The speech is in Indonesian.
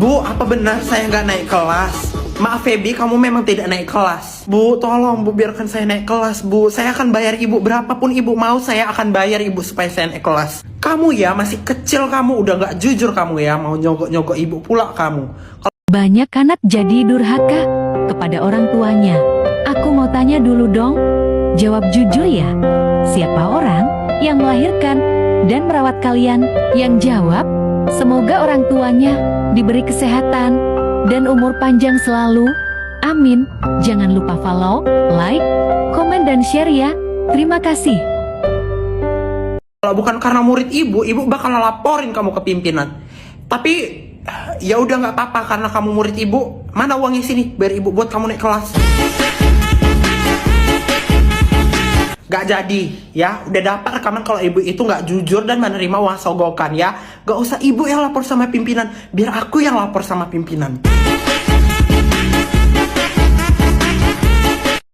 Bu, apa benar saya nggak naik kelas? Maaf Feby, kamu memang tidak naik kelas. Bu, tolong Bu, biarkan saya naik kelas, Bu. Saya akan bayar Ibu berapapun Ibu mau, saya akan bayar Ibu supaya saya naik kelas. Kamu ya, masih kecil kamu, udah nggak jujur kamu ya, mau nyogok-nyogok Ibu pula kamu. Banyak anak jadi durhaka kepada orang tuanya. Aku mau tanya dulu dong. Jawab jujur ya. Siapa orang yang melahirkan dan merawat kalian? Yang jawab, semoga orang tuanya diberi kesehatan dan umur panjang selalu. Amin. Jangan lupa follow, like, komen, dan share ya. Terima kasih. Kalau bukan karena murid Ibu, Ibu bakal laporin kamu ke pimpinan. Tapi ya udah nggak apa-apa karena kamu murid Ibu. Mana uangnya sini? Biar Ibu buat kamu naik kelas. Gak jadi ya, udah dapat rekaman kalau Ibu itu nggak jujur dan menerima uang sogokan ya. Gak usah Ibu yang lapor sama pimpinan, biar aku yang lapor sama pimpinan.